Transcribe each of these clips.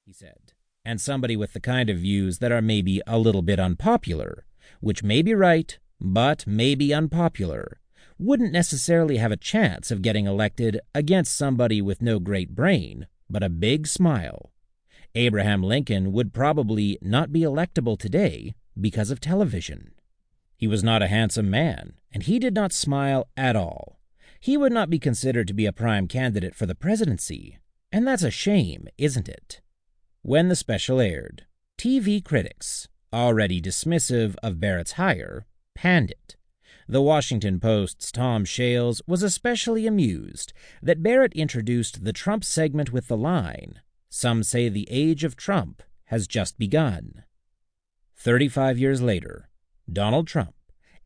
he said, and somebody with the kind of views that are maybe a little bit unpopular, which may be right, but may be unpopular, wouldn't necessarily have a chance of getting elected against somebody with no great brain, but a big smile. Abraham Lincoln would probably not be electable today because of television. He was not a handsome man, and he did not smile at all. He would not be considered to be a prime candidate for the presidency, and that's a shame, isn't it? When the special aired, TV critics, already dismissive of Barrett's hire, panned it. The Washington Post's Tom Shales was especially amused that Barrett introduced the Trump segment with the line, "Some say the age of Trump has just begun." 35 years later, Donald Trump,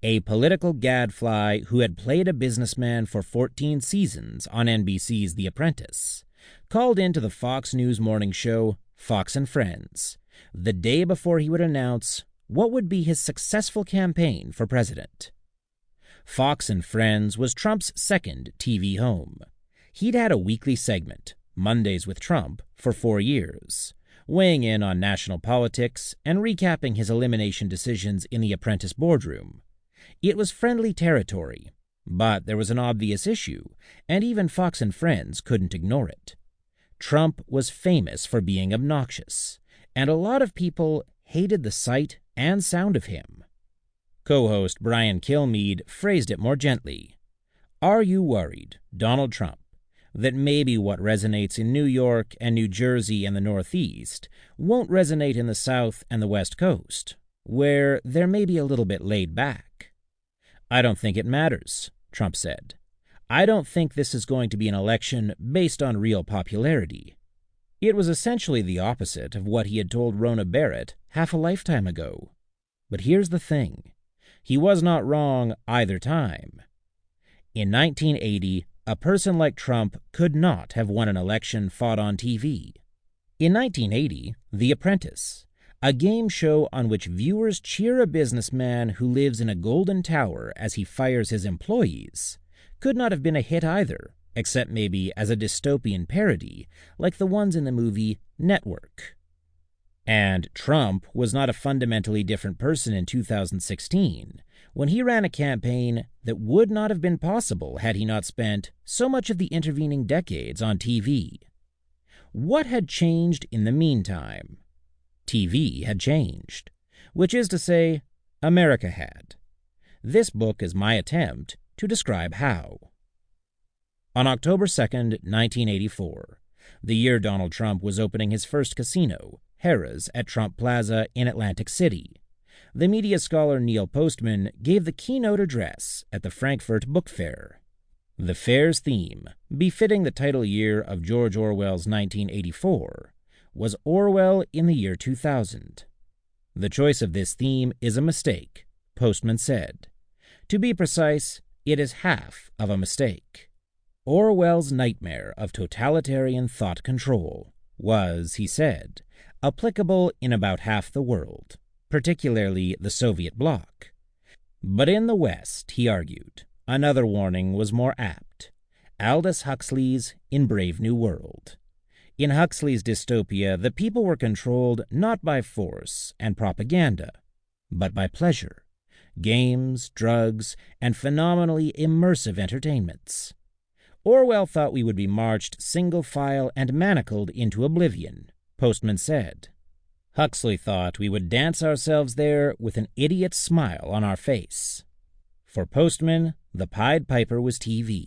a political gadfly who had played a businessman for 14 seasons on NBC's The Apprentice, called into the Fox News morning show Fox and Friends the day before he would announce what would be his successful campaign for president. Fox and Friends was Trump's second TV home. He'd had a weekly segment, Mondays with Trump, for 4 years, weighing in on national politics and recapping his elimination decisions in the Apprentice boardroom. It was friendly territory, but there was an obvious issue, and even Fox and Friends couldn't ignore it. Trump was famous for being obnoxious, and a lot of people hated the sight and sound of him. Co-host Brian Kilmeade phrased it more gently. Are you worried, Donald Trump, that maybe what resonates in New York and New Jersey and the Northeast won't resonate in the South and the West Coast, where they're maybe a little bit laid back? I don't think it matters, Trump said. I don't think this is going to be an election based on real popularity. It was essentially the opposite of what he had told Rona Barrett half a lifetime ago. But here's the thing. He was not wrong either time. In 1980, a person like Trump could not have won an election fought on TV. In 1980, The Apprentice, a game show on which viewers cheer a businessman who lives in a golden tower as he fires his employees, could not have been a hit either, except maybe as a dystopian parody like the ones in the movie Network. And Trump was not a fundamentally different person in 2016, when he ran a campaign that would not have been possible had he not spent so much of the intervening decades on TV. What had changed in the meantime? TV had changed, which is to say, America had. This book is my attempt to describe how. On October 2nd, 1984, the year Donald Trump was opening his first casino, Harrah's at Trump Plaza in Atlantic City, the media scholar Neil Postman gave the keynote address at the Frankfurt Book Fair. The fair's theme, befitting the title year of George Orwell's 1984, was Orwell in the year 2000. The choice of this theme is a mistake, Postman said. To be precise, it is half of a mistake. Orwell's nightmare of totalitarian thought control was, he said, applicable in about half the world, particularly the Soviet bloc. But in the West, he argued, another warning was more apt. Aldous Huxley's In Brave New World. In Huxley's dystopia, the people were controlled not by force and propaganda, but by pleasure, games, drugs, and phenomenally immersive entertainments. Orwell thought we would be marched single file and manacled into oblivion, Postman said. Huxley thought we would dance ourselves there with an idiot's smile on our face. For Postman, the Pied Piper was TV.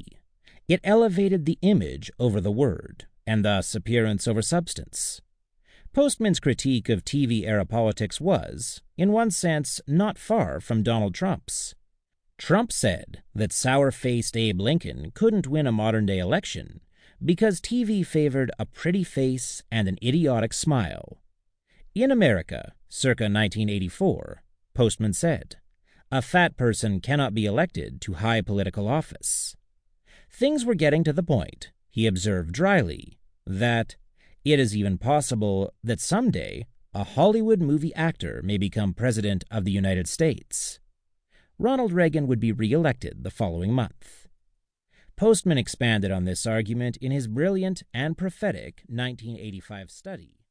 It elevated the image over the word, and thus appearance over substance. Postman's critique of TV-era politics was, in one sense, not far from Donald Trump's. Trump said that sour-faced Abe Lincoln couldn't win a modern-day election because TV favored a pretty face and an idiotic smile. In America, circa 1984, Postman said, a fat person cannot be elected to high political office. Things were getting to the point, he observed dryly, that it is even possible that someday a Hollywood movie actor may become president of the United States. Ronald Reagan would be re-elected the following month. Postman expanded on this argument in his brilliant and prophetic 1985 study,